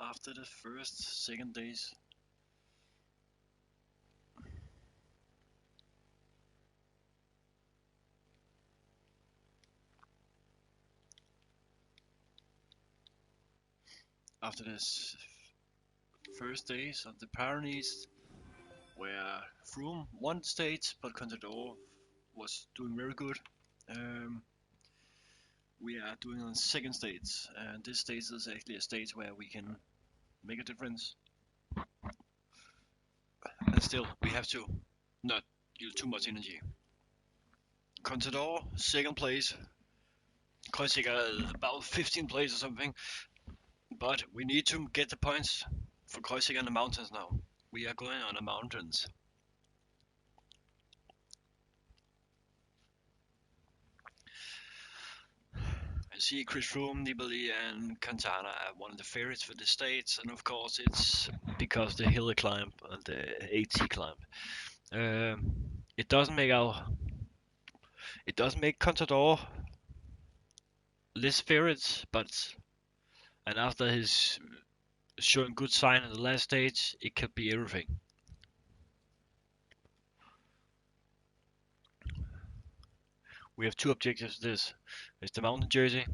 after the second days. After this first days of the Pyronease, where Froome won the stage, but Contador was doing very good. We are doing on second stage, and this stage is actually a stage where we can make a difference. And still, we have to not use too much energy. Contador, second place. Kreuziger about 15th place or something. But we need to get the points for Kreuziger in the mountains now. We are going on the mountains. I see Chris Froome, Nibali and Quintana are one of the favorites for the stage, and of course it's because the hilly climb and the AT climb. It doesn't make Contador less favorites, but and after his showing good sign in the last stage, it could be everything. We have two objectives. This is the mountain jersey.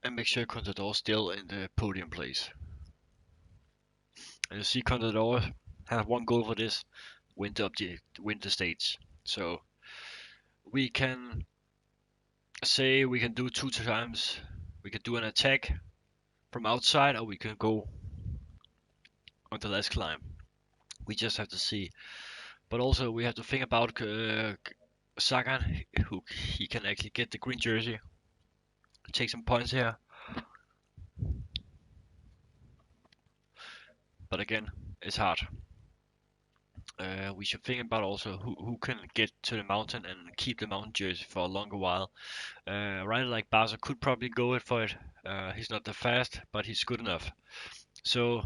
And make sure Contador still in the podium place. And you see Contador have one goal for this, win the stage. So we can say we can do 2 times. We can do an attack from outside, or we can go on the last climb. We just have to see. But also we have to think about Sagan, who he can actually get the green jersey, take some points here. But again, it's hard. We should think about also who can get to the mountain and keep the mountain jersey for a longer while. A rider like Barza could probably go for it. He's not that fast, but he's good enough. So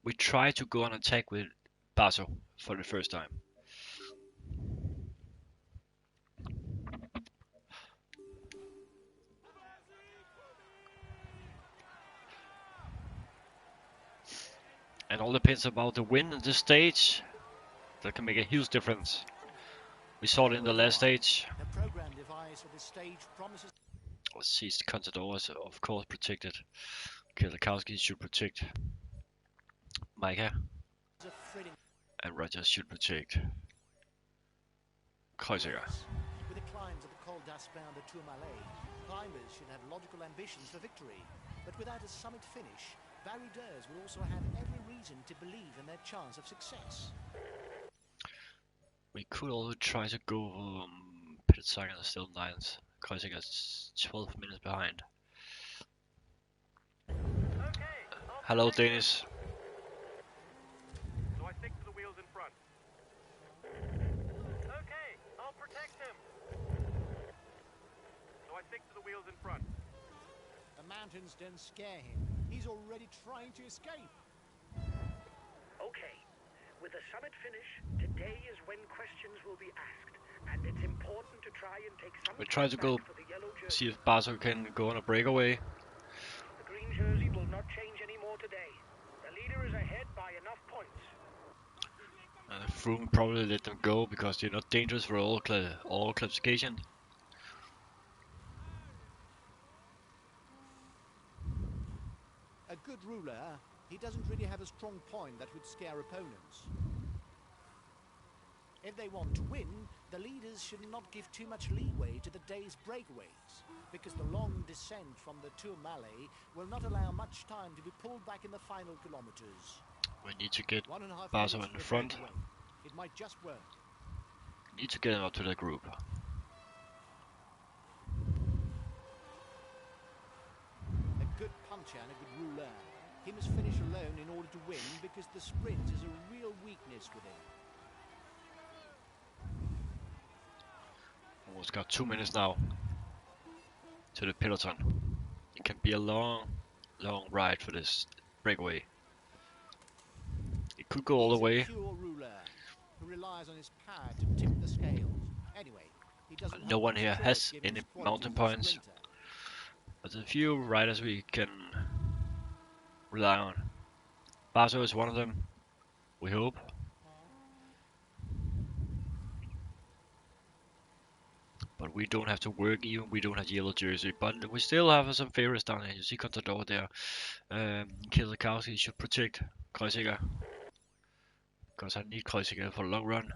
we try to go on attack with Barza for the first time. And all depends about the wind in this stage. That can make a huge difference. We saw it in the last stage. Let's see, Contador is of course protected. Kwiatkowski should protect Micah. And Rogers should protect Kreuziger. With the climbs of the Col d'Aspin de Tourmalet, climbers should have logical ambitions for victory. But without a summit finish, baroudeurs will also have every reason to believe in their chance of success. We could also try to go Peter Sagan is still 9th. Kreuziger is 12 minutes behind. Okay, Hello, Dennis. So I stick to the wheels in front. Okay, I'll protect him. So I stick to the wheels in front. The mountains don't scare him. He's already trying to escape. Okay, with the summit finish, today is when questions will be asked, and it's important to try and take some We try to go for the yellow jersey. see if Barza can go on a breakaway. The green jersey will not change anymore today. The leader is ahead by enough points. Froome probably let them go because they're not dangerous for all classification. A good ruler, he doesn't really have a strong point that would scare opponents. If they want to win, the leaders should not give too much leeway to the day's breakaways, because the long descent from the Tourmalet will not allow much time to be pulled back in the final kilometers. We need to get 1.5 Barza minutes in the for a front. breakaway. It might just work. We need to get him up to the group. A good puncher and a good ruler. He must finish alone in order to win, because the sprint is a real weakness with him. Almost got 2 minutes now to the peloton. It can be a long ride for this breakaway. It could go all the way. He's a pure ruler who relies on his power to tip the scales. Anyway, He doesn't No have one much here choice has given any his qualities mountain as a points, sprinter. but there's a few riders we can rely on. Basso is one of them, we hope. But we don't have to work even, we don't have yellow jersey. But we still have some favorites down here. You see Contador there. Kielikowski should protect Kreuziger, because I need Kreuziger for the long run.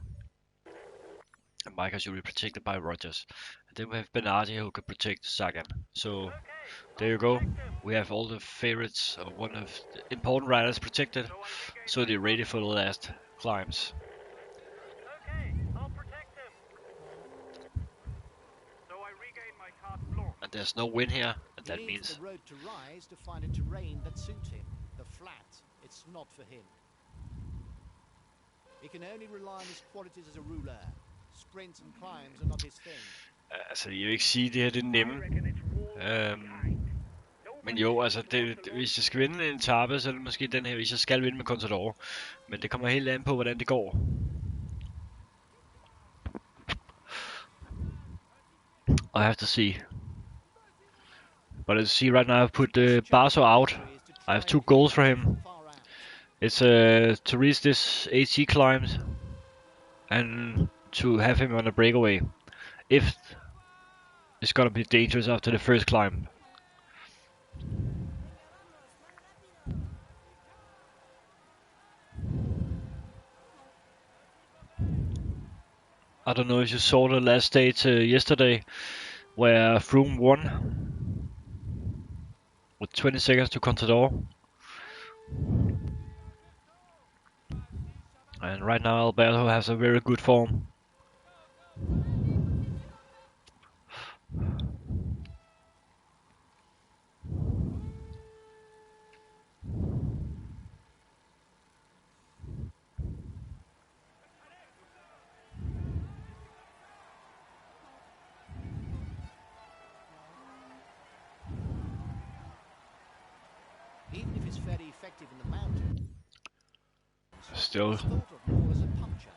And Micah should be protected by Rogers. And then we have Bernardi who can protect Sagan. So there you go. We have all the favorites, or one of the important riders protected. So they're ready for the last climbs. Okay, I'll protect him. So I regain my carte blanche. And there's no wind here, and He that needs means the road to rise to find a terrain that suits him. The flat, it's not for him. He can only rely on his qualities as a ruler. Sprints and climbs are not his thing. altså jeg vil ikke sige, at det her det er nemme. Men jo, altså hvis jeg skal vinde en etape, så er det måske den her, hvis jeg skal vinde med Contador. Men det kommer helt an på, hvordan det går. I have to see. But as you see right now, I've put Barso out. I have 2 goals for him. It's to reach this AT climb and to have him on a breakaway. If it's gonna be dangerous after the first climb. I don't know if you saw the last stage yesterday, where Froome won with 20 seconds to Contador. And right now Alberto has a very good form. Even if it's fairly effective in the mountain, Still, it's thought of more as a puncture.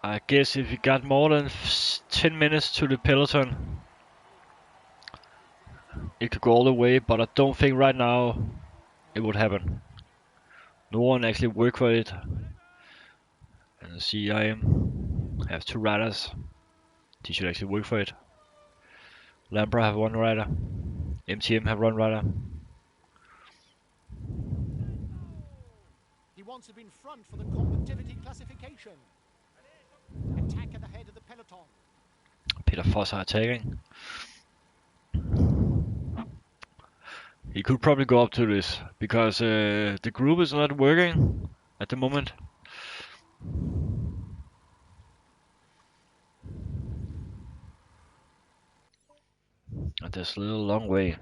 I guess if you got more than 10 minutes to the peloton, it could go all the way, but I don't think right now it would happen. No one actually worked for it. And see, I have 2 riders. They should actually work for it. Lambra have 1 rider. MTM have 1 rider. He wants to be in front for the combativity classification. Attack at the head of the peloton. Peter Foss are attacking. He could probably go up to this, because the group is not working at the moment. And there's a little long way.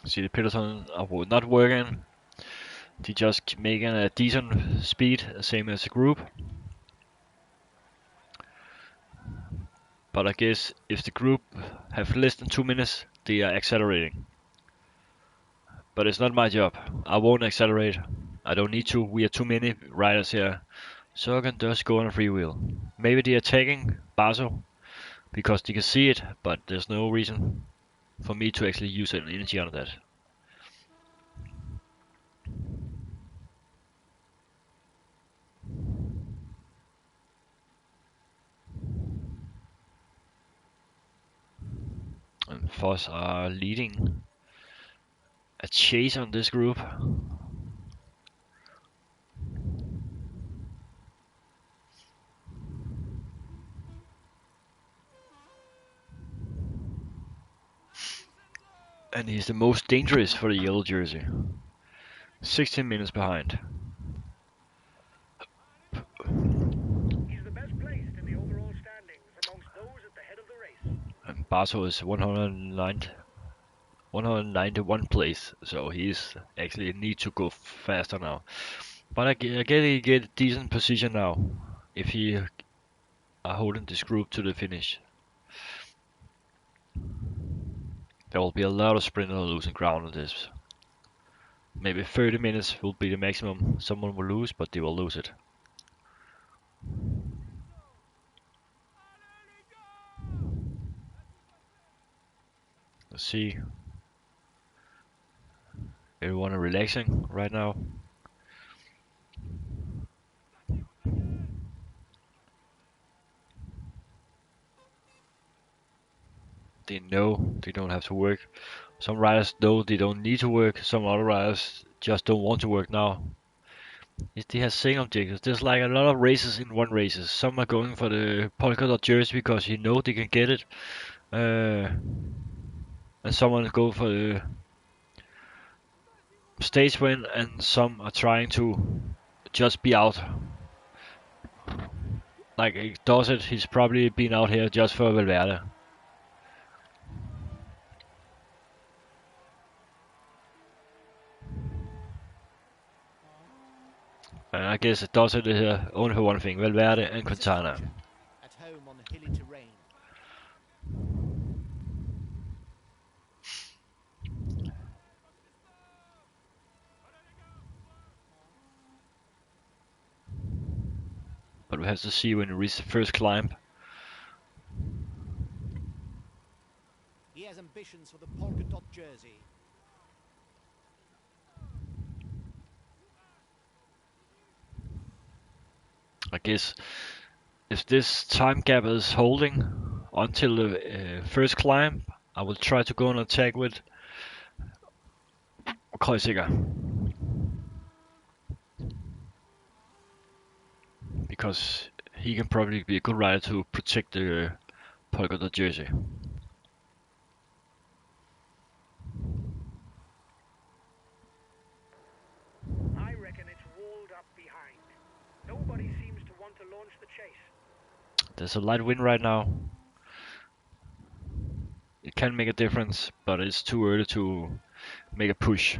See, the peloton are not working. They just making a decent speed, same as the group. But I guess if the group have less than 2 minutes, they are accelerating. But it's not my job. I won't accelerate. I don't need to. We are too many riders here. So I can just go on a free wheel. Maybe they are taking Basso because they can see it, but there's no reason for me to actually use an energy on that. And Foss are leading a chase on this group. And he's the most dangerous for the yellow jersey. 16 minutes behind. He's the best placed in the overall standings amongst those at the head of the race. And Basso is 191 place, so he's actually need to go faster now. But I get he get a decent position now. If he are holding this group to the finish. There will be a lot of sprinters losing ground on this. Maybe 30 minutes will be the maximum someone will lose, but they will lose it. Let's see. Everyone are relaxing right now. They know they don't have to work. Some riders know they don't need to work. Some other riders just don't want to work now. They have same objectives. There's like a lot of races in one races. Some are going for the polka dot jersey because you know they can get it. And someone go for the stage win, and some are trying to just be out. Like he does it, he's probably been out here just for Valverde. And I guess it does it here only for one thing, Valverde and He's a Quintana. puncher, at home on hilly terrain. But we have to see when we reach the first climb. He has ambitions for the polka dot jersey. I guess if this time gap is holding until the first climb, I will try to go on attack with Kreuziger. Because he can probably be a good rider to protect the polka dot jersey. I reckon it's walled up behind. Nobody seems to want to launch the chase. There's a light wind right now. It can make a difference, but it's too early to make a push.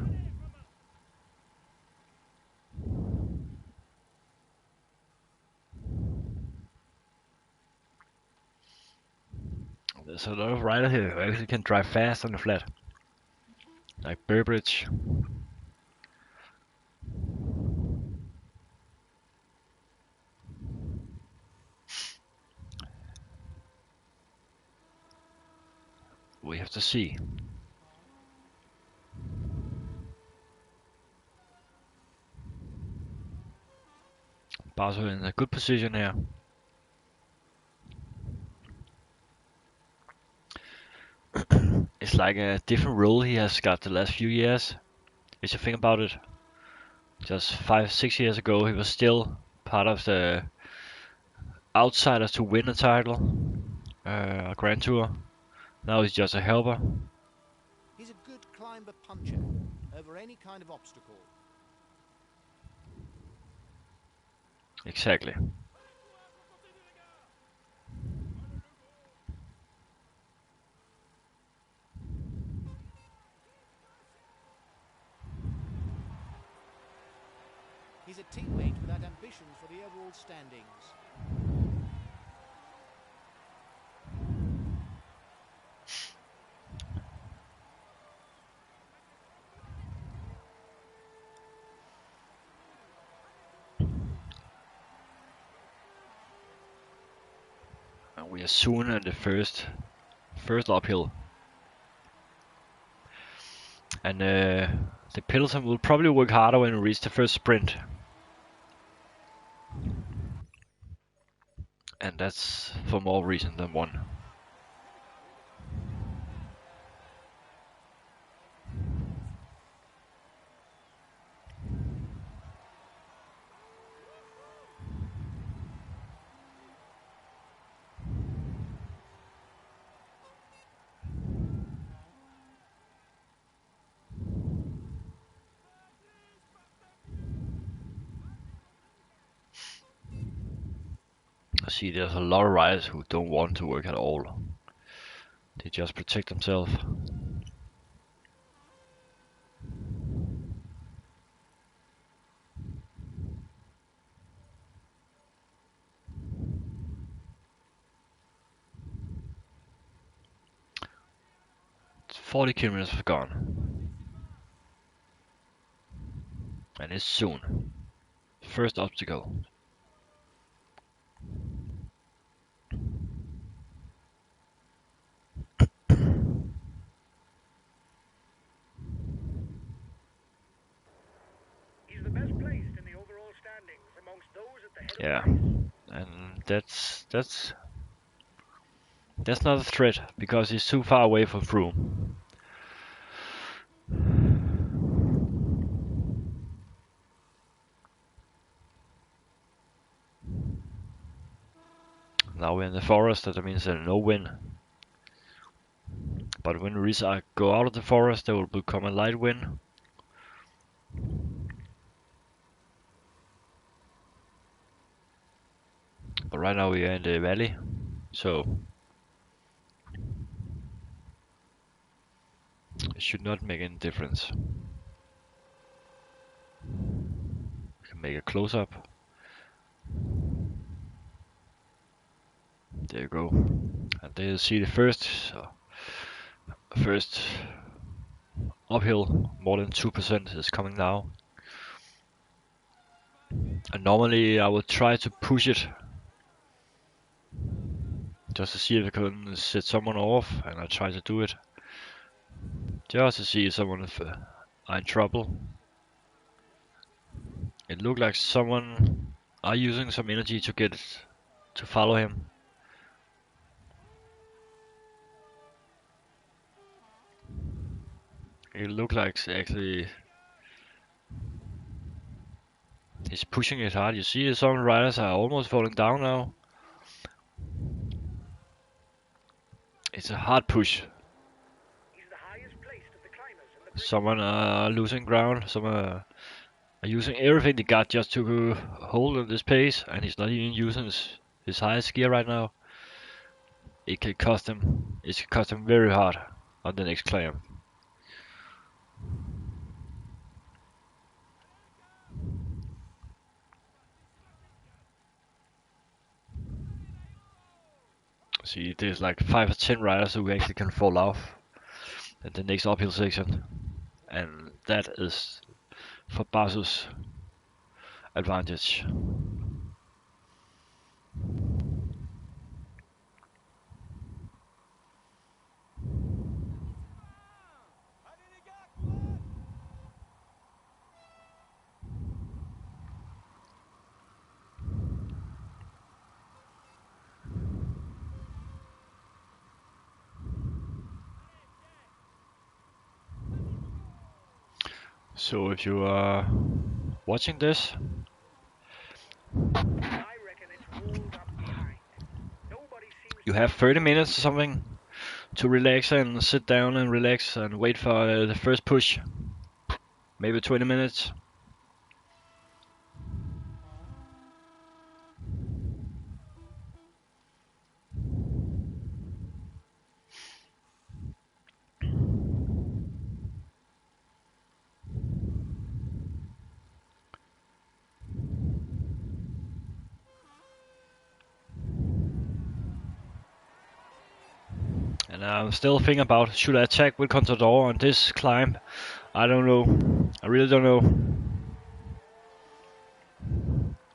There's a lot of riders here who actually can drive fast on the flat. Like Burbridge. We have to see. Basso in a good position here. It's like a different role he has got the last few years. If you think about it, just 5-6 years ago he was still part of the outsiders to win a title, a Grand Tour. Now he's just a helper. He's a good climber puncher over any kind of obstacle. Exactly. He's a teammate without ambitions for the overall standings. And we are soon at the first uphill. And the Pilsen will probably work harder when we reach the first sprint. And that's for more reason than one. I see there's a lot of riders who don't want to work at all. They just protect themselves. 40 kilometers gone. And it's soon. First obstacle. He's the best placed in the overall standings amongst those at the head Yeah, of the race. and that's not a threat because he's too far away from Froome. Now we're in the forest, that means there's no wind. But when we go out of the forest, there will become a light wind. But right now we are in the valley, so it should not make any difference. We can make a close-up. There you go. And there you see the first uphill, more than 2% is coming now. And normally I would try to push it just to see if I can set someone off, and I try to do it just to see if someone is in trouble. It looked like someone are using some energy to get to follow him. It looked like actually he's pushing it hard. You see some riders are almost falling down now. It's a hard push. He's the highest placed of the climbers in the Someone are losing ground. Some are using everything they got just to hold on this pace, and he's not even using his highest gear right now. It can cost him. It can cost him very hard on the next climb. See, there's like 5 or 10 riders who actually can fall off at the next uphill section, and that is for Basu's advantage. So if you are watching this, I reckon it's walled up behind. Nobody seems you have 30 minutes or something to relax and sit down and relax and wait for the first push. Maybe 20 minutes. And I'm still thinking about, should I attack with Contador on this climb? I don't know. I really don't know.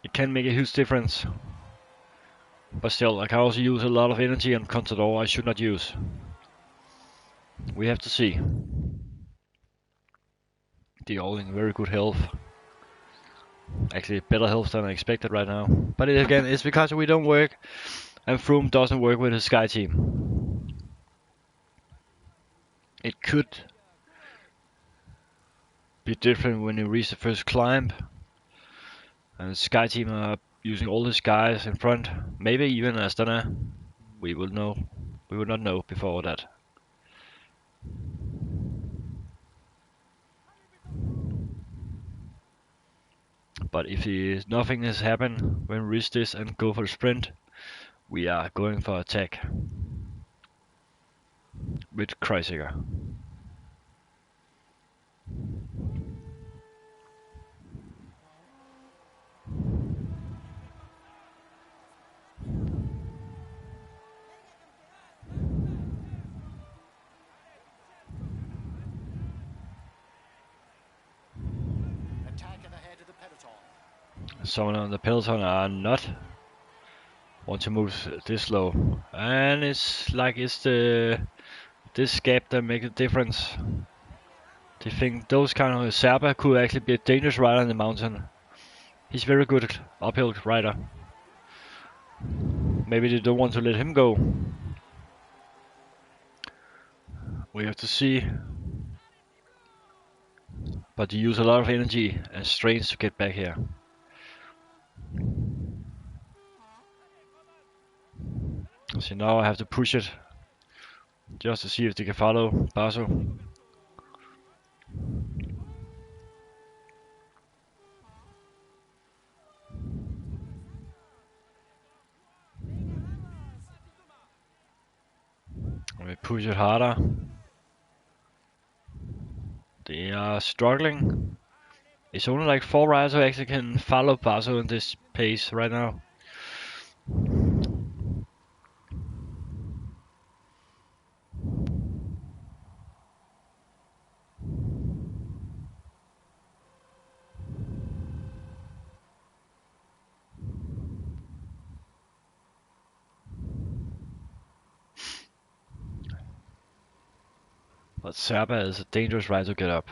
It can make a huge difference. But still, I can also use a lot of energy on Contador I should not use. We have to see. They're all in very good health. Actually, better health than I expected right now. But again, it's because we don't work, and Froome doesn't work with his Sky team. It could be different when you reach the first climb, and the Sky team are using all his guys in front. Maybe even Astana. We will know. We will not know before that. But if nothing has happened when we reach this and go for the sprint, we are going for attack with Kreisiger. Someone on the peloton are not want to move this slow, and it's like it's this gap that make a difference. They think those kind of Serba could actually be a dangerous rider in the mountain. He's very good uphill rider. Maybe they don't want to let him go. We have to see. But they use a lot of energy and strength to get back here. So now I have to push it just to see if they can follow Basso. We push it harder. They are struggling. It's only like 4 riders who actually can follow Basso in this pace right now. But Serba is a dangerous ride to get up.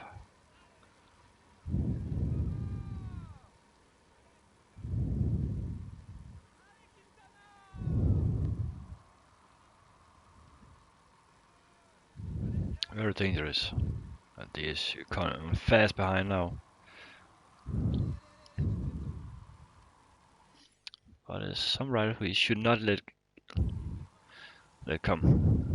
Very dangerous. And he is kind of fast behind now. But there's some riders we should not let come.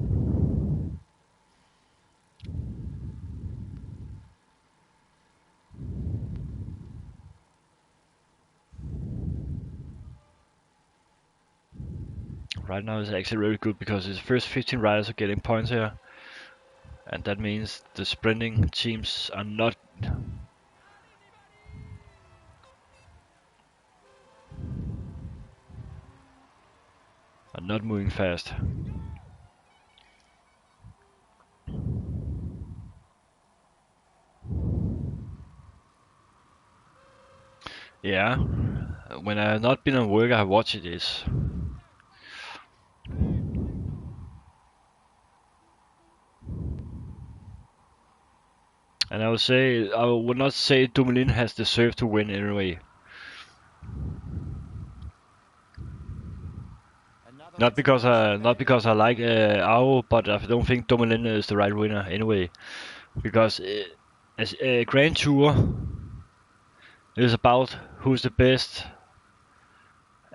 Right now is actually really good because the first 15 riders are getting points here, and that means the sprinting teams are not moving fast. Yeah, when I have not been on work, I have watched this. And I would not say Dumoulin has deserved to win anyway. Not because I like Ao, but I don't think Dumoulin is the right winner anyway. Because as a Grand Tour is about who's the best,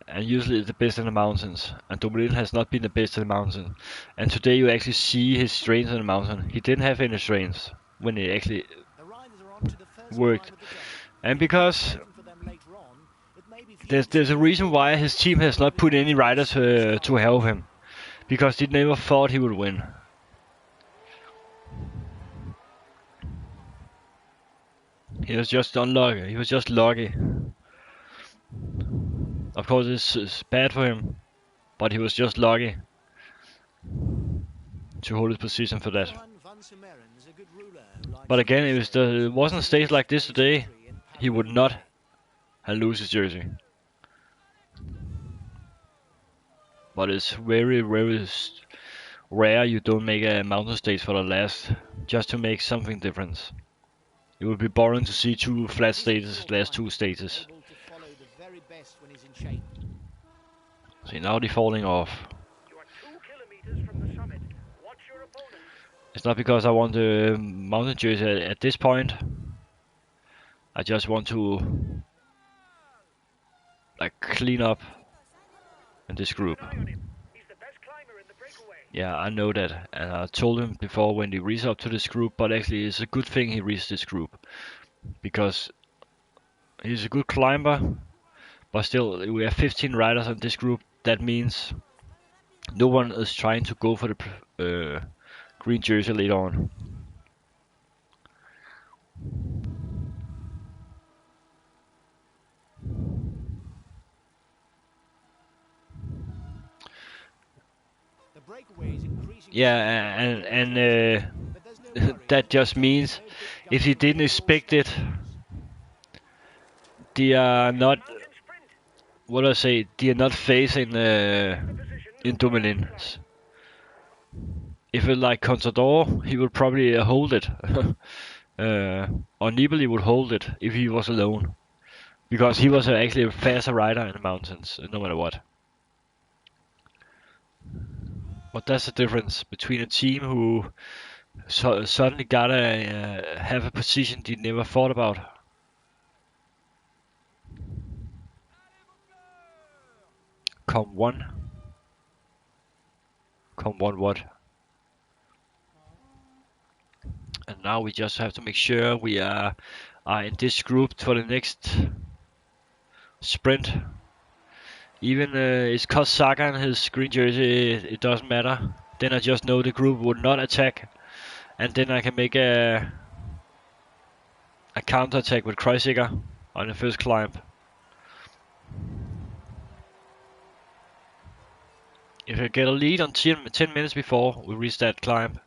and usually it's the best in the mountains. And Dumoulin has not been the best in the mountain. And today you actually see his strength in the mountain. He didn't have any strengths when he actually worked. And because there's a reason why his team has not put any riders to help him. Because they never thought he would win. He was just unlucky. He was just lucky. Of course, it's bad for him, but he was just lucky to hold his position for that. But again, if it wasn't a stage like this today, he would not have lost his jersey. But it's very, very rare you don't make a mountain stage for the last, just to make something different. It would be boring to see 2 flat stages, last 2 stages. See, now they're falling off. It's not because I want the mountain jersey at this point. I just want to clean up in this group. Yeah, I know that, and I told him before when he reached up to this group, but actually it's a good thing he reached this group, because he's a good climber, but still we have 15 riders in this group. That means no one is trying to go for the green jersey later on. Yeah, and that just means if he didn't expect it, they are not what do I say? They are not facing in Dumoulin. If it like Contador, he would probably hold it. Or Nibali would hold it if he was alone. Because he was actually a faster rider in the mountains, no matter what. But that's the difference between a team who suddenly gotta have a position they never thought about. Come one what? And now we just have to make sure we are in this group for the next sprint. Even it's cause Sagan his green jersey, it doesn't matter. Then I just know the group would not attack, and then I can make a counter attack with Kreuziger on the first climb. If I get a lead on 10 minutes before we reach that climb,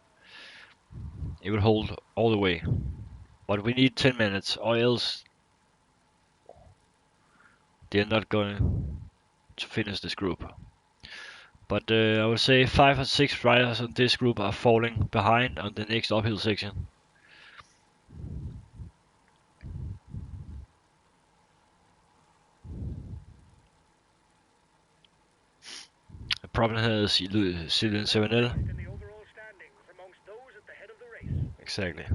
it will hold all the way. But we need 10 minutes, or else they're not going to finish this group. But I would say 5 or 6 riders on this group are falling behind on the next uphill section. The problem here is Sylvain Sevenel. In the overall standings amongst those at the head of the race. Exactly.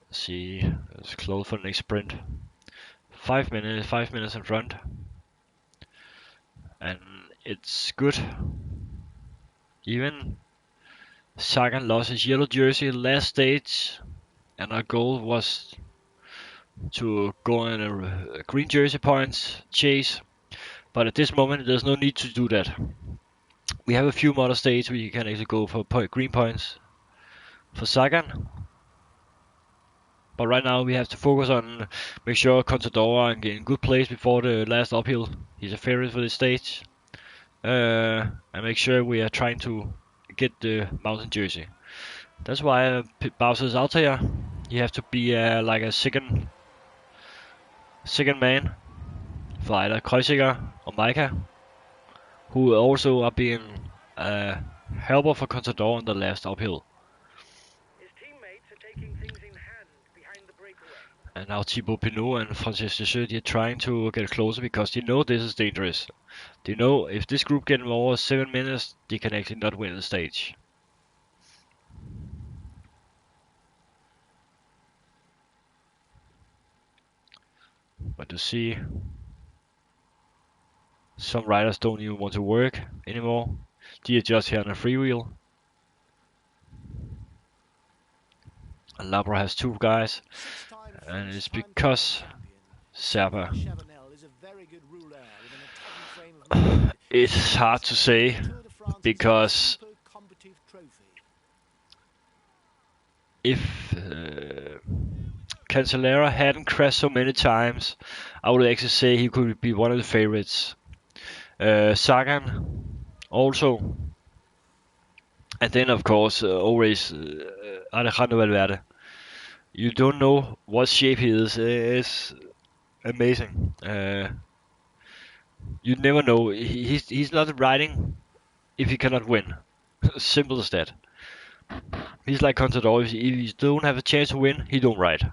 Let's see, it's close for the next sprint. 5 minutes in front. And it's good. Even Sagan lost his yellow jersey last stage, and our goal was to go on a green jersey points chase. But at this moment, there's no need to do that. We have a few more stages where you can actually go for green points for Sagan. But right now we have to focus on make sure Contador are in good place before the last uphill. He's a favorite for this stage. And make sure we are trying to get the mountain jersey. That's why Bowser is out here. You have to be like a second man for either Kreuziger or Micah, who also are being helper for Contador on the last uphill. His teammates are taking things in hand behind the breakaway. And now Thibaut Pinot and Francis Descheux, they're trying to get closer because they know this is dangerous. They know if this group gets more 7 minutes, they can actually not win the stage. But you see, some riders don't even want to work anymore. They are just here on a freewheel. And Labra has 2 guys, and it's because Serpa. It's hard to say because if Cancellara hadn't crashed so many times, I would actually say he could be one of the favorites. Sagan also, and then of course always Alejandro Valverde. You don't know what shape he is. It's amazing. You never know. He's not riding if he cannot win. Simple as that. He's like Contador. If he don't have a chance to win, he don't ride.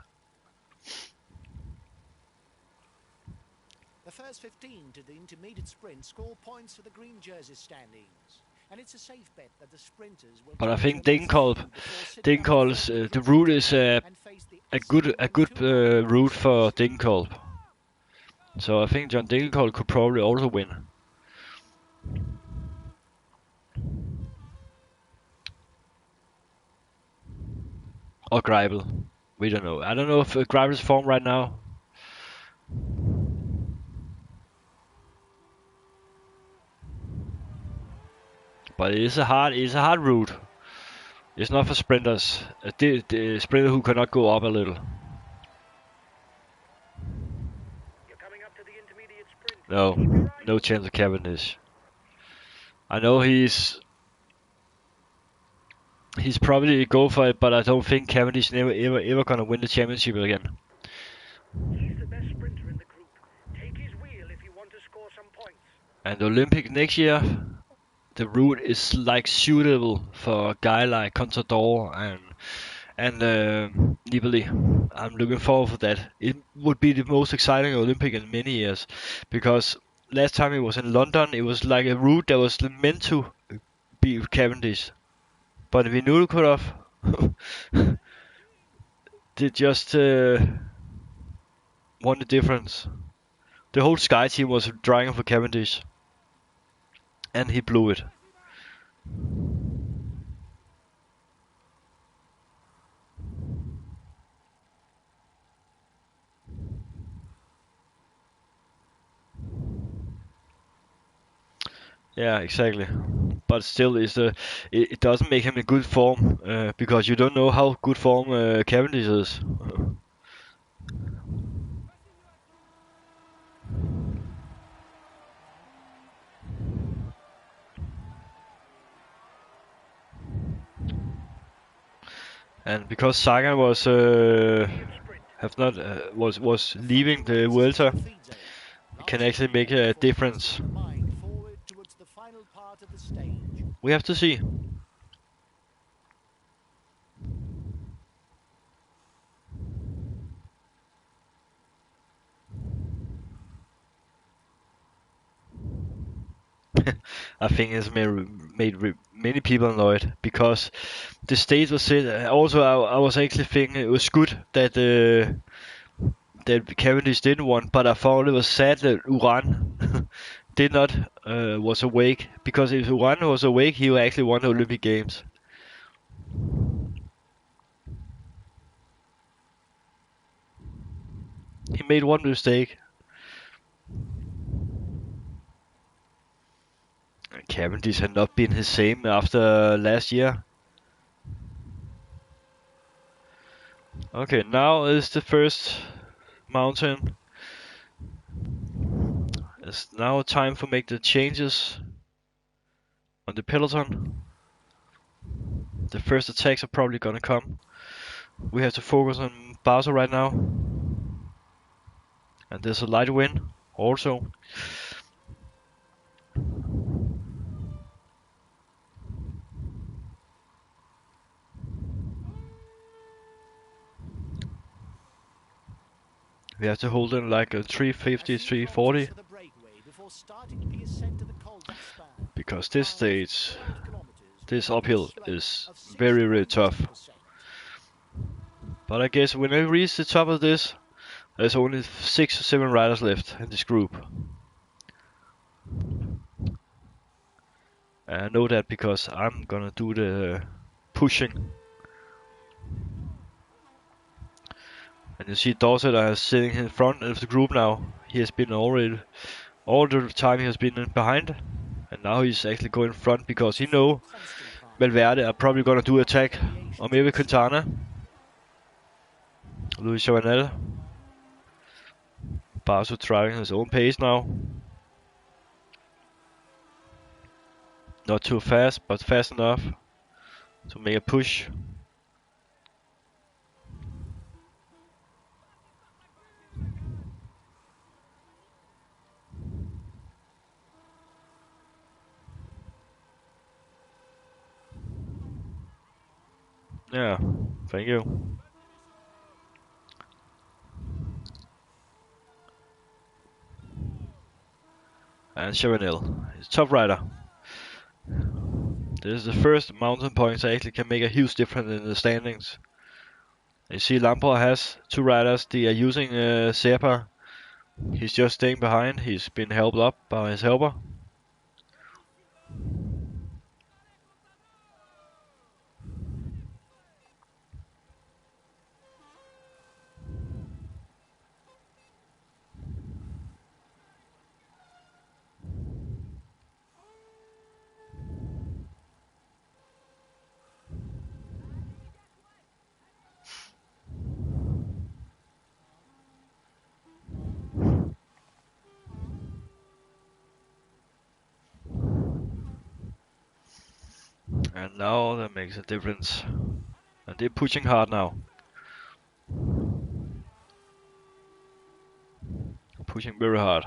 The first 15 to the intermediate sprint score points for the green jersey standings. And it's a safe bet that the sprinters will. But I think Degenkolb, the route is a good route for Degenkolb. So I think John Degenkolb could probably also win. Or Greipel. We don't know. I don't know if Greipel's form right now. But it's a hard route. It's not for sprinters. The sprinter who cannot go up a little. You're coming up to the intermediate sprint. No chance of Cavendish. I know he's probably go for it, but I don't think Cavendish never ever gonna win the championship again. He's the best sprinter in the group. Take his wheel if you want to score some points. And the Olympic next year, the route is like suitable for a guy like Contador and Nibali. I'm looking forward for that. It would be the most exciting Olympic in many years, because last time it was in London, it was like a route that was meant to be Cavendish, but we knew it could have. They just won the difference. The whole Sky team was driving for Cavendish, and he blew it. Yeah, exactly. But still, it doesn't make him in good form, because you don't know how good form Cavendish is. And because Sagan was have not was leaving the Vuelta, it can actually make a difference. We have to see. I think it's made many people annoyed, because the stage was set. Also, I was actually thinking it was good that Cavendish didn't won, but I thought it was sad that Uran did not was awake, because if Uran was awake, he would actually won the Olympic Games. He made one mistake. Cavendish had not been his same after last year. Okay, now is the first mountain. It's now time for make the changes on the peloton. The first attacks are probably gonna come. We have to focus on Barca right now. And there's a light wind also. We have to hold in like a 350, 340. Because this stage, this uphill is very, very tough. But I guess when I reach the top of this, there's only 6 or 7 riders left in this group. And I know that because I'm gonna do the pushing. And you see Dorset is sitting in front of the group now. He has been already, all the time he has been behind. And now he's actually going front because he know Valverde are probably gonna do attack. Or maybe Quintana. Luis Chavanel. Barso driving his own pace now. Not too fast, but fast enough to make a push. Yeah, thank you. And Chavanel, he's a top rider. This is the first mountain points that actually can make a huge difference in the standings. You see Lampard has 2 riders, they are using Serpa. He's just staying behind, he's been helped up by his helper. And now that makes a difference. And they're pushing hard now. Pushing very hard.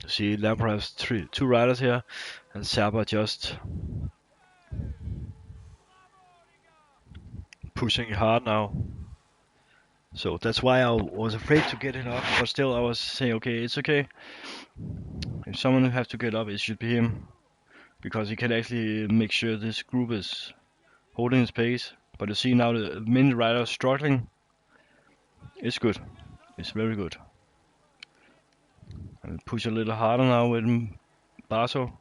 See, Lampard has two riders here, and Serba just pushing hard now. So that's why I was afraid to get it up, but still I was saying, okay, it's okay. If someone have to get up, it should be him, because he can actually make sure this group is holding his pace. But you see now the many riders struggling. It's good. It's very good. And push a little harder now with Basso.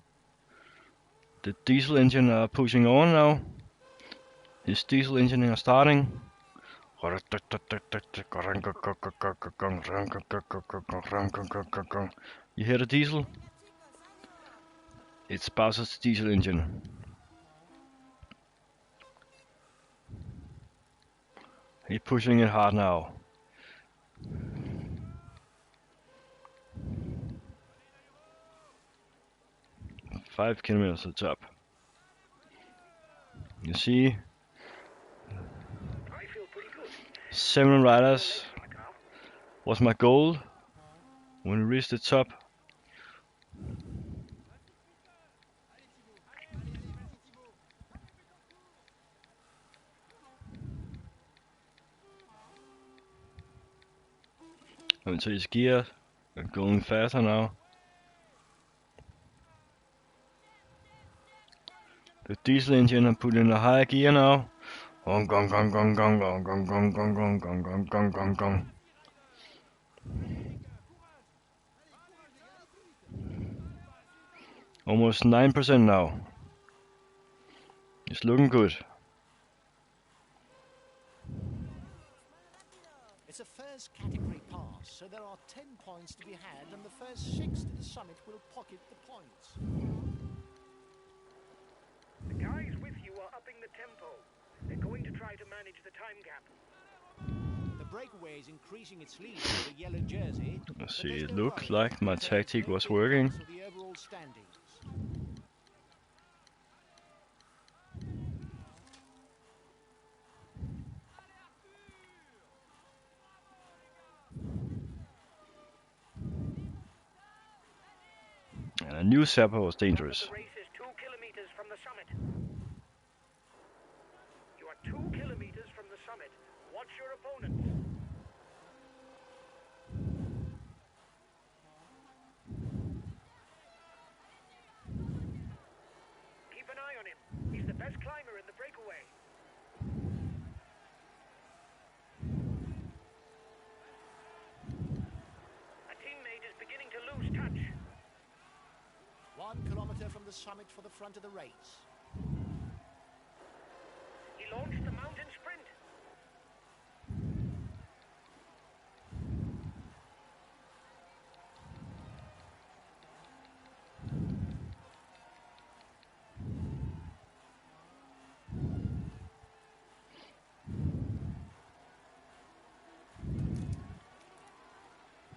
The diesel engine are pushing on now. His diesel engine are starting. You hear the diesel? It's Basso's diesel engine. He's pushing it hard now. Five kilometers to the top. You see, 7 riders was my goal when we reached the top. Into his gear and going faster now. The diesel engine are put in a higher gear now. Gong gong gong gong gong gong gong gong gong gong gong gong gong gong gong. Almost 9% now. It's looking good. It's a first category pass, so there are 10 points to be had, and the first 6 to the summit will pocket the points. The guys with you are upping the tempo. They're going to try to manage the time gap. The breakaway is increasing its lead with the yellow jersey. Let's see, it looked like my tactic was working. The overall standings. And I knew Serba was dangerous. The race is 2 kilometers from the summit. You are 2 kilometers from the summit. Watch your opponents. Keep an eye on him. He's the best climber in the breakaway. A teammate is beginning to lose touch. 1 kilometer from the summit for the front of the race. He launched the mountain sprint.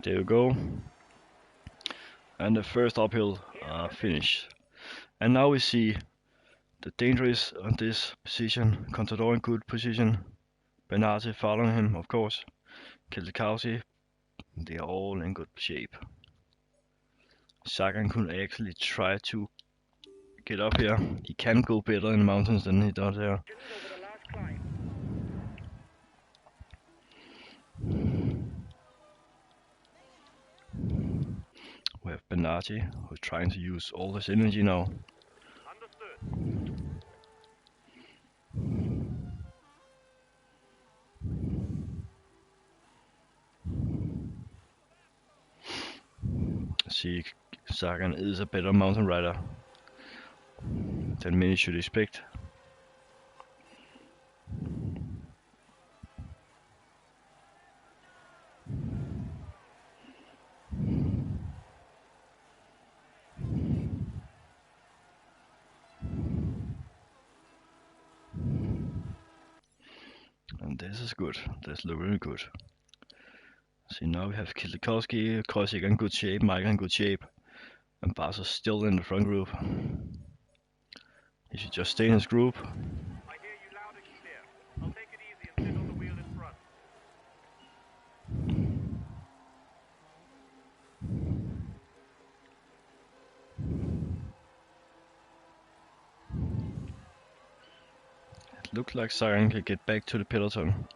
There you go. And the first uphill finished. And now we see the danger is on this position. Contador in good position. Bernardi following him, of course. Keselowski, they are all in good shape. Sagan could actually try to get up here. He can go better in the mountains than he does here. Over the last climb. We have Bernardi, who's trying to use all his energy now. Understood. See, Sagan is a better mountain rider than many should expect. This is good. This looks really good. See, now we have Kielikowski, Kreuziger in good shape, Micah in good shape, and Barca's still in the front group. He should just stay in his group. I hear you loud and clear. I'll take it easy and sit on the wheel in front. It looks like Sagan can get back to the peloton.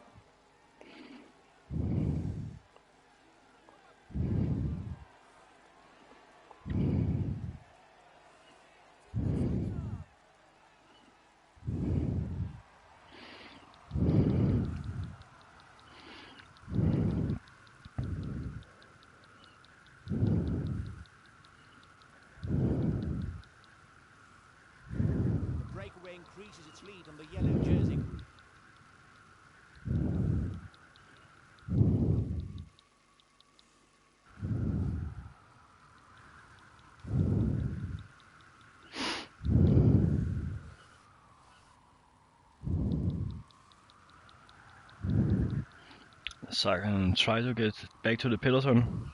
Breakaway increases its lead on the yellow jersey group. Sagan try to get back to the peloton.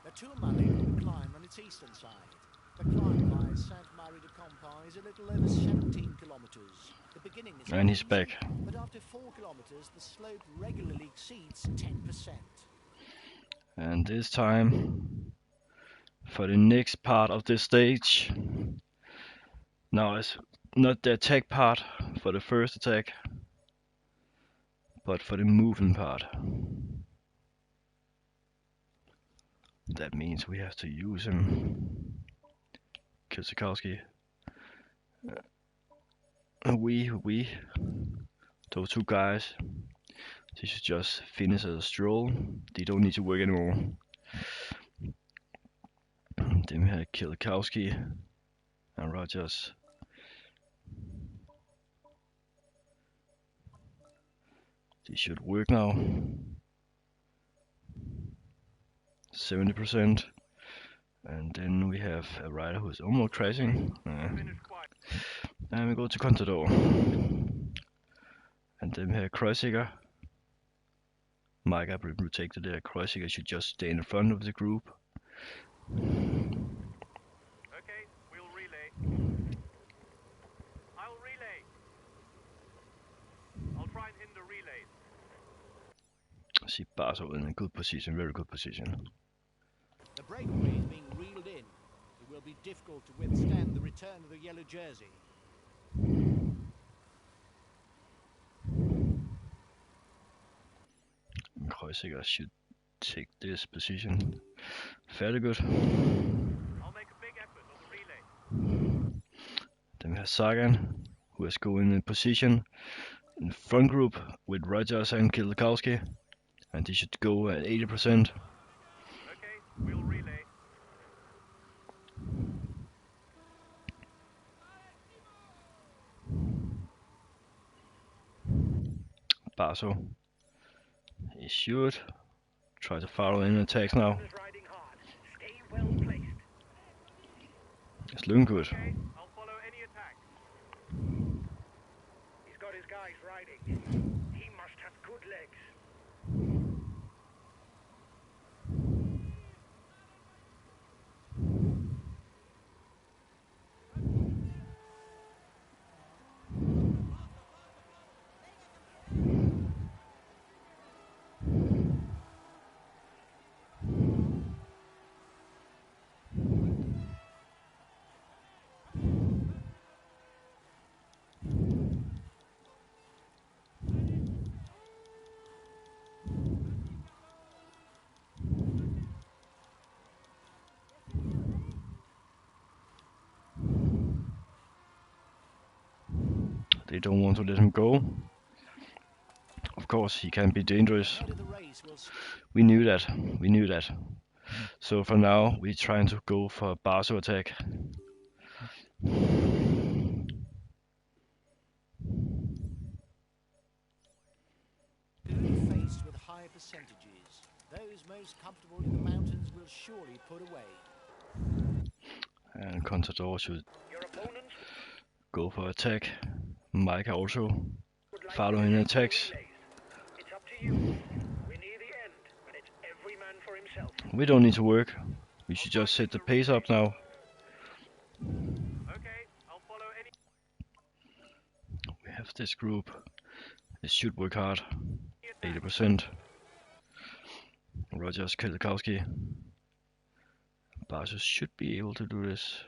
The Tourmalet will climb on its eastern side. The climb by Sainte-Marie-de-Campan is a little over 17 kilometers. The beginning is And he's easy, back. but after 4 kilometers, the slope regularly exceeds 10%. And this time, for the next part of this stage, now it's not the attack part for the first attack, but for the movement part. That means we have to use him. Kielikowski. Those two guys, they should just finish as a stroll. They don't need to work anymore. Then we have Kielikowski and Rogers. They should work now. 70%. And then we have a rider who is almost crashing. Finish quiet. And we go to Contador. And then we have Kreuziger. Micah will take to there. Kreuziger should just stay in the front of the group. Okay, we'll relay. I'll relay. I'll try and hinder relays. See Barso in a good position, very good position. The breakaway is being reeled in. It will be difficult to withstand the return of the yellow jersey. Kreuziger should take this position fairly good. I'll make a big effort on the relay. Then we have Sagan, who is going in position in the front group with Rogers and Kielikowski, and he should go at 80%. Okay, we'll relay. Barso, he should try to follow in attacks now. Is riding hard. Stay well placed. It's looking good. Okay, I'll follow any attack. He's got his guys riding. He must have good legs. They don't want to let him go. Of course, he can be dangerous. End of the race will We knew that. We knew that. So for now, we're trying to go for a Barso attack. be faced with high percentages. Those most comfortable in the mountains will surely put away. And Contador should Your opponents go for attack. Micah also would like following to attacks. relays. It's up to you. We're near the end, and it's every man for himself. We don't need to work. We should just set the pace up now. Okay, I'll follow any. We have this group. It should work hard. 80%. Rogers, Kelkowski. Barsos should be able to do this.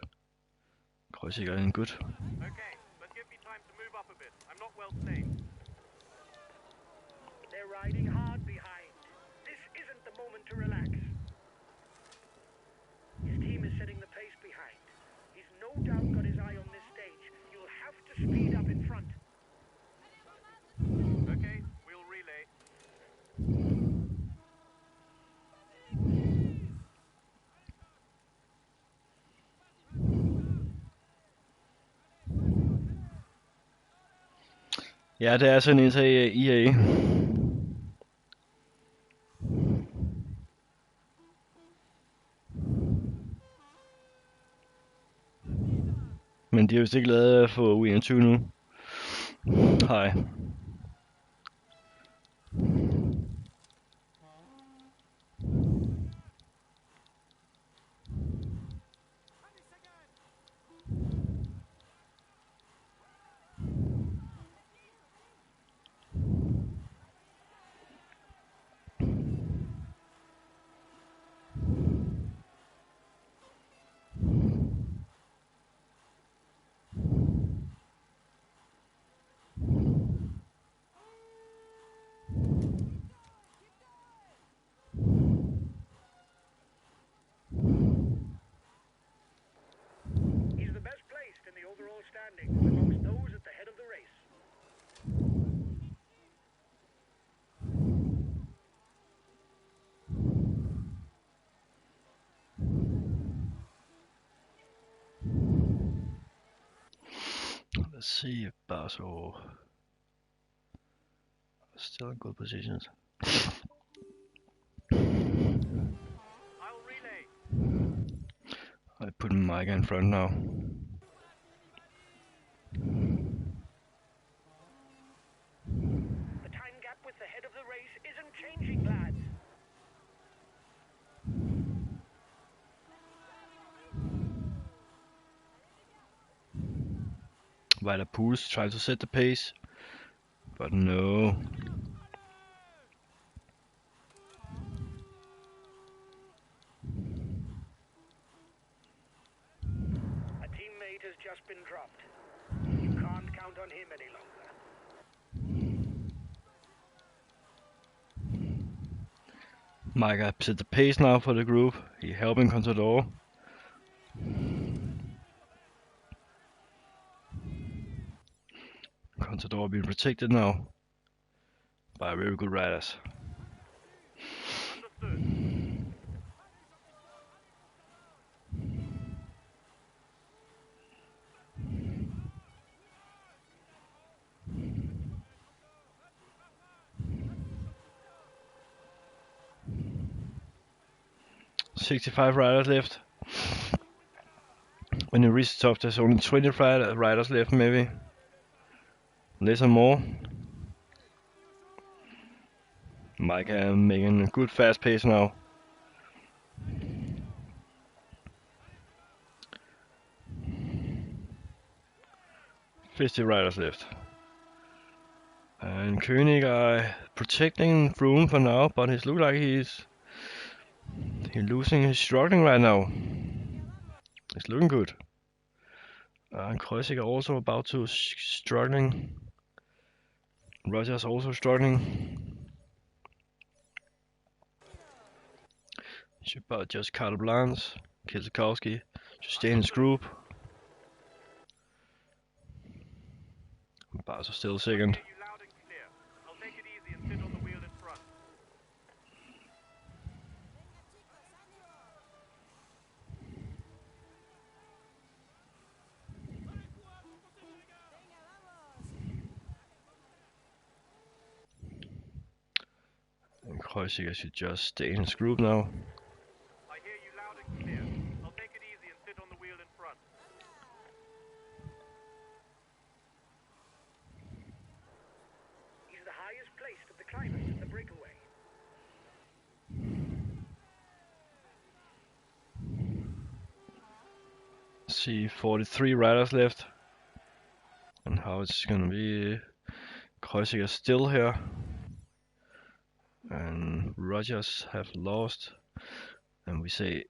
Kreuziger in good. Okay, but give me time to move up a bit. I'm not well placed. They're riding hard behind. This isn't the moment to relax. His team is setting the pace behind. He's no doubt got his eye on this stage. You'll have to speed up in front. Okay, we'll relay. Ja, det er sådan en til EA. Men de er vist ikke lavet for U21 nu. Hej. He's the best placed in the overall standings amongst those at the head of the race. Let's see if Barso still in good positions. I'll relay. I put Micah in front now. The time gap with the head of the race isn't changing, lads. Ryder Pools trying to set the pace, but no. A teammate has just been dropped. You can't count on him any longer. Micah set the pace now for the group. He helping Contador. Contador being protected now by very good riders. Understood. 65 riders left. When you reach the top, there's only 20 riders left, maybe. Less or more. Micah making a good fast pace now. $50 riders left. And Koenig protecting Froome for now, but it looks like he's losing, he's struggling right now. It's looking good. And Kreuziger also about to struggling. Rogers also struggling. Should about just carte blanche. Kelkowski should stay in his group. Barso still second. Hear you loud and clear. I'll take it easy and sit on the wheel in front. Kreuziger should just stay in his group now. I hear you loud and clear. I'll take it easy and sit on the wheel in front. He's the highest placed of the climbers in the breakaway. See, 43 riders left. And how it's gonna be. Kreuziger still here. And Rogers have lost. And we say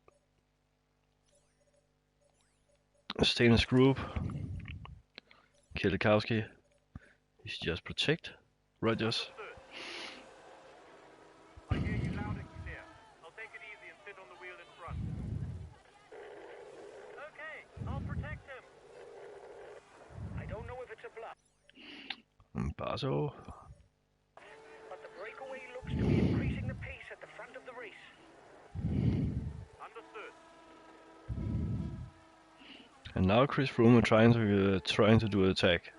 stay in his group. Kielikowski. He should just protect Rogers. I hear you loud and clear. I'll take it easy and sit on the wheel in front. Okay, I'll protect him. I don't know if it's a bluff, And Basso. but the breakaway looks to be increasing the pace at the front of the race. Understood. And now Chris Froome are trying to do an attack.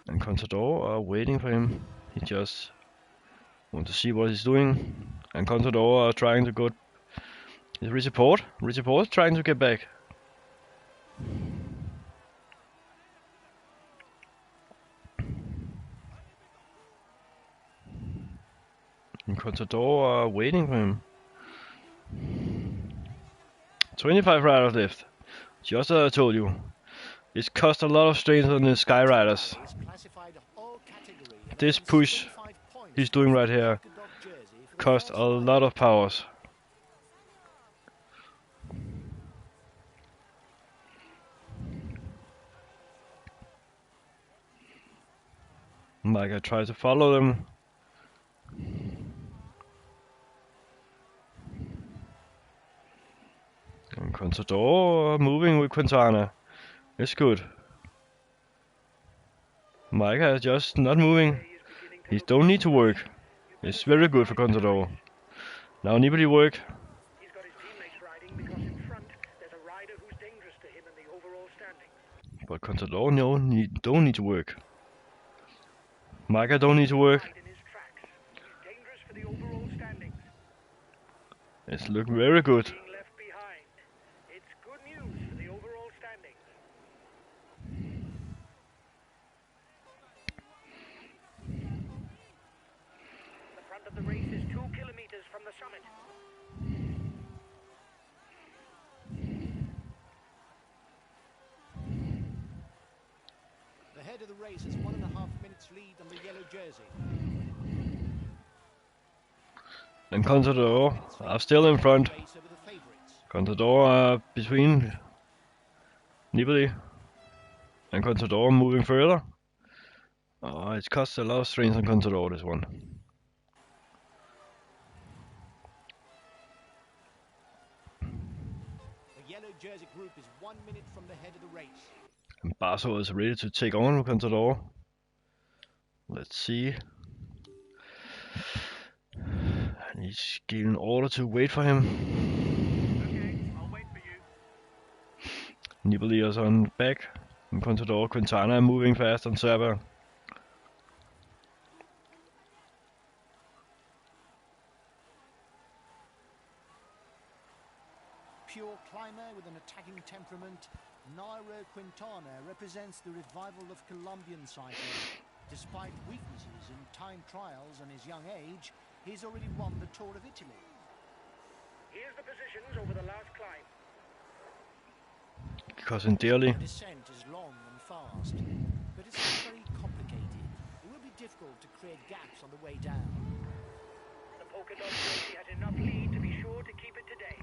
And Contador are waiting for him. He just want to see what he's doing. And Contador are trying to go. Is Richie Port? Richie Port trying to get back. And Contador are waiting for him. 25 riders left. Just as I told you. It's cost a lot of strains on the Skyriders. Is classified all category and This earns push 75 points he's for doing the right here polka dot jersey for the cost first a time. lot of powers. Like I try to follow them. And Contador moving with Quintana. It's good. Micah is just not moving. He don't need to work. It's very good for Contador. Now anybody work. He's got his teammates riding because in front there's a rider who's dangerous to him in the overall standings. But Contador don't need to work. Micah don't need to work. Ride in his tracks. He's dangerous for the overall standings. It's look very good. Being left behind. It's good news for the overall standings. The front of the race is 2 kilometers from the summit. The head of the race has 1.5 minutes lead on the yellow jersey. And Contador are still in front. Race over the favourites. Contador are between Nibali and Contador moving further. Oh, it's cost a lot of strains on Contador, this one. The yellow jersey group is 1 minute from the head of the race. And Basso is ready to take on Contador. Let's see. And he's giving order to wait for him. Okay, I'll wait for you. Nibali is on back. And Contador, Quintana are moving fast on Serba. Pure climber with an attacking temperament, Nairo Quintana represents the revival of Colombian cycling. Despite weaknesses in time trials and his young age, he's already won the Tour of Italy. Here's the positions over the last climb. Because in Dearly, The descent is long and fast, but it's not very complicated. It will be difficult to create gaps on the way down. The polka dot jersey has enough lead to be sure to keep it today.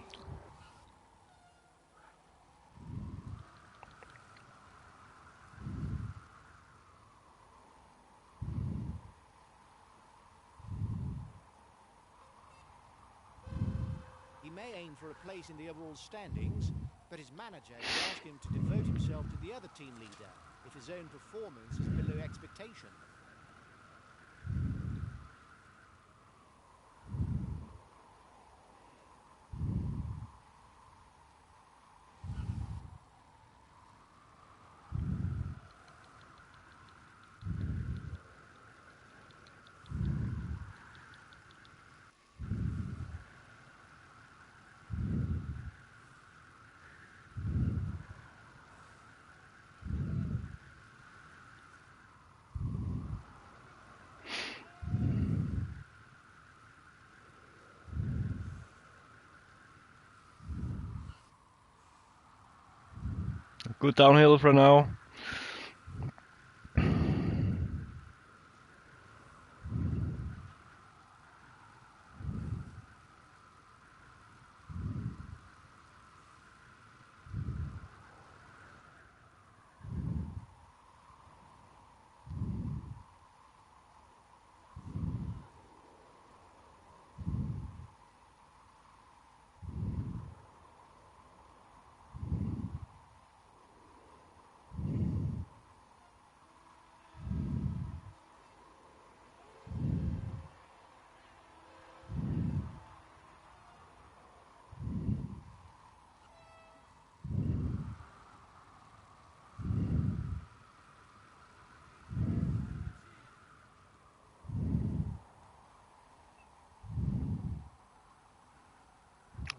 He may aim for a place in the overall standings, but his manager will ask him to devote himself to the other team leader if his own performance is below expectation. good downhill for now.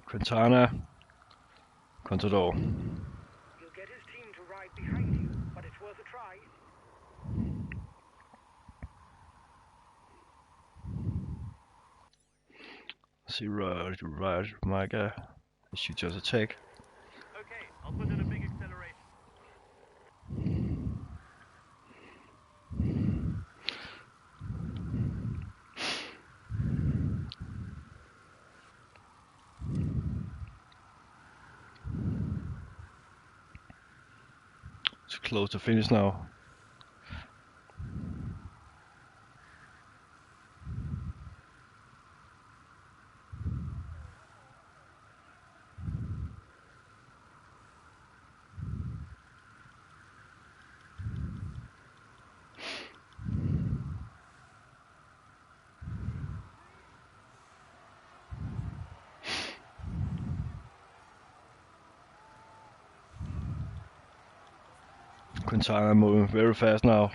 Quintana, Contador. You'll get his team to ride behind you, but it's worth a try. See right, Micah. She just attack. Okay, I'll put in a big acceleration. It's close to finish now. Quintana moving very fast now.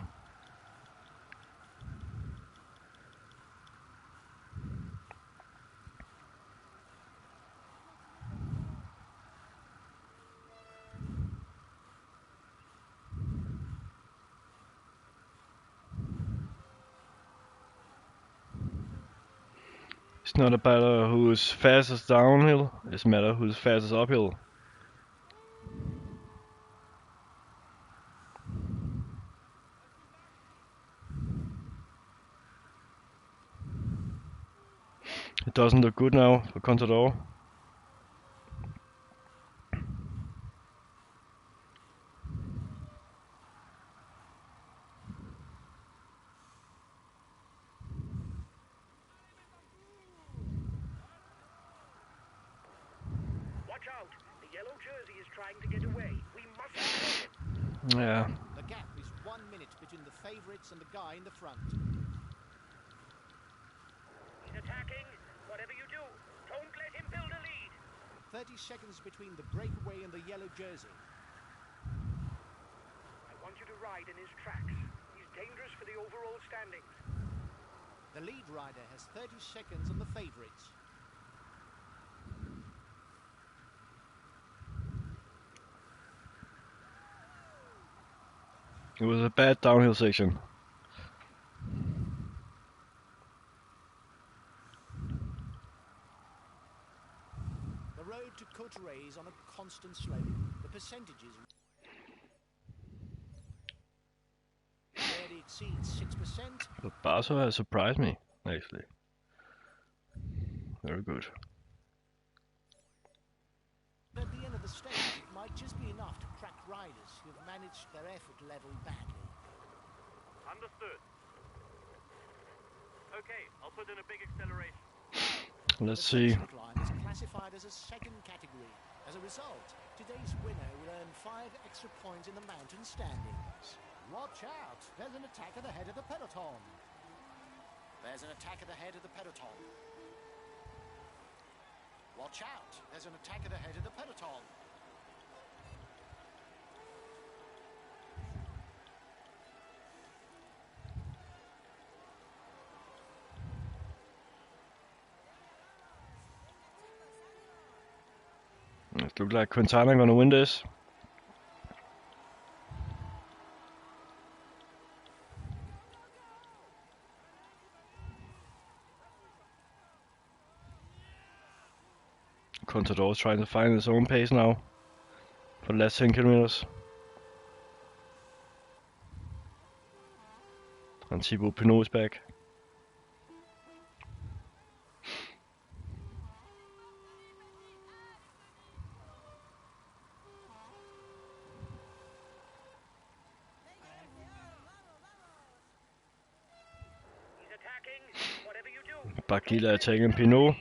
It's not a matter who's fastest downhill, it's a matter who's fastest uphill. It doesn't look good now for Contador. Watch out! The yellow jersey is trying to get away. We must stop him. Yeah, The gap is 1 minute between the favourites and the guy in the front. He's attacking. Whatever you do, don't let him build a lead. 30 seconds between the breakaway and the yellow jersey. I want you to ride in his tracks. He's dangerous for the overall standings. The lead rider has 30 seconds on the favourites. it was a bad downhill section. The road to Courtrai is on a constant slope. The percentages barely exceeds 6%. But Barso has surprised me, actually. Very good. But at the end of the stage, it might just be enough to crack riders who have managed their effort level badly. Understood. Okay, I'll put in a big acceleration. Let's The see. second line is classified as a second category. As a result, today's winner will earn 5 extra points in the mountain standings. Watch out! There's an attack at the head of the peloton. There's an attack at the head of the peloton. Watch out! There's an attack at the head of the peloton. It looks like Quintana gonna win this. Contador trying to find his own pace now for the last 10 kilometers. And Thibaut Pinot's back. He's attacking. Whatever you do. Bagila attacking Pinot.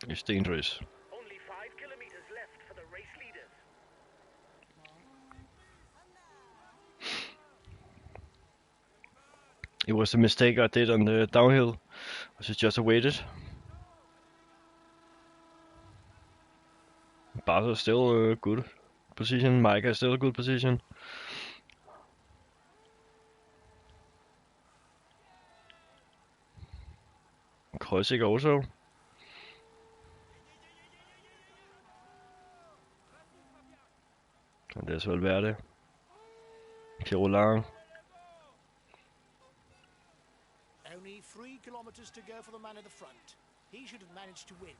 It's dangerous. Only 5 kilometers left for the race leaders. It was a mistake I did on the downhill. I should just have waited. Barthel's still a good position. Micah is still a good position. Kreuzig also. And there's Valverde. Pirolan. Only 3 kilometers to go for the man at the front. He should have managed to win.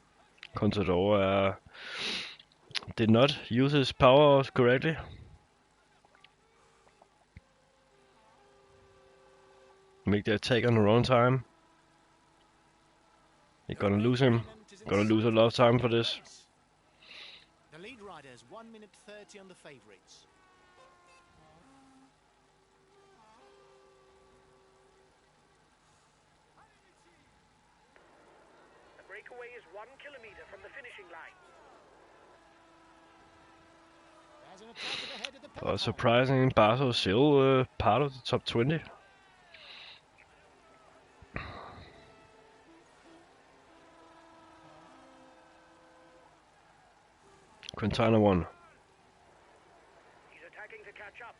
Contador did not use his power correctly. Make the attack on the wrong time. You're gonna lose him. Gonna lose a lot of time for this. The lead riders 1 minute 30 on the favourites. The breakaway is 1 kilometer from the finishing line. There's an attack at the head of the But peloton. surprising, Barthel's still part of the top 20. Quintana won. He's attacking to catch up.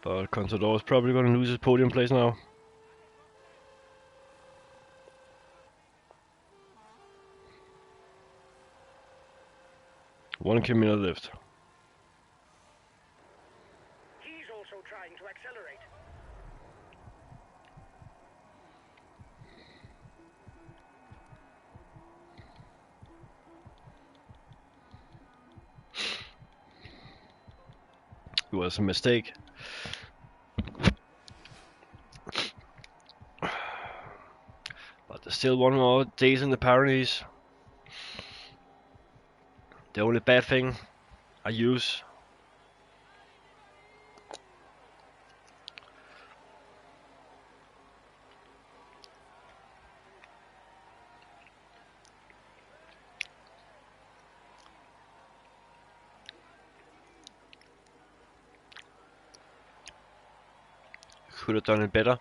But Contador is probably gonna lose his podium place now. One kilometer left. He's also trying to accelerate. It was a mistake. But there's still one more days in the Pyronease. The only bad thing I use could have done it better.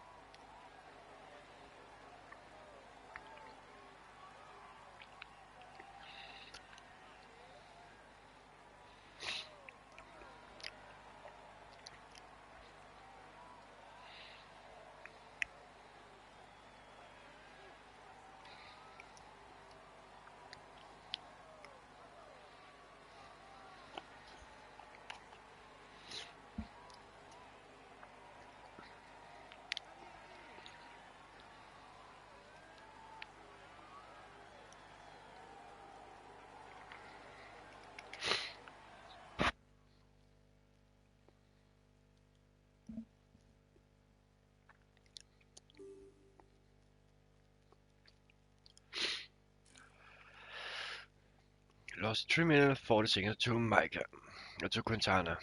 Lost 3 minutes and 40 seconds to Micah, to Quintana.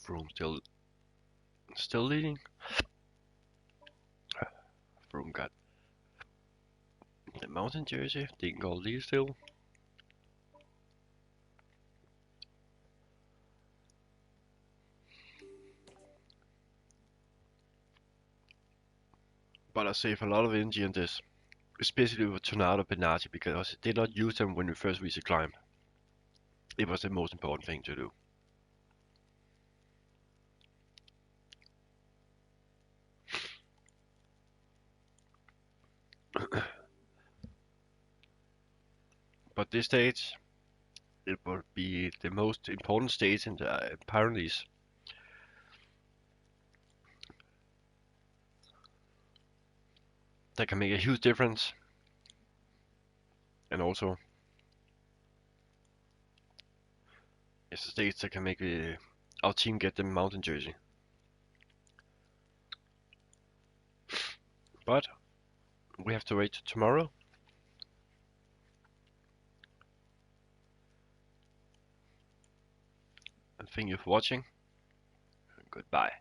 Froome still leading. Froome got the mountain jersey. Degenkolb lead still. But I save a lot of energy on this, especially with Tornado Benati, because I did not use them when we first reached the climb. It was the most important thing to do. But this stage, it would be the most important stage in the Pyronease. That can make a huge difference, and also it's a stage that can make our team get the mountain jersey. But we have to wait till tomorrow. And thank you for watching. Goodbye.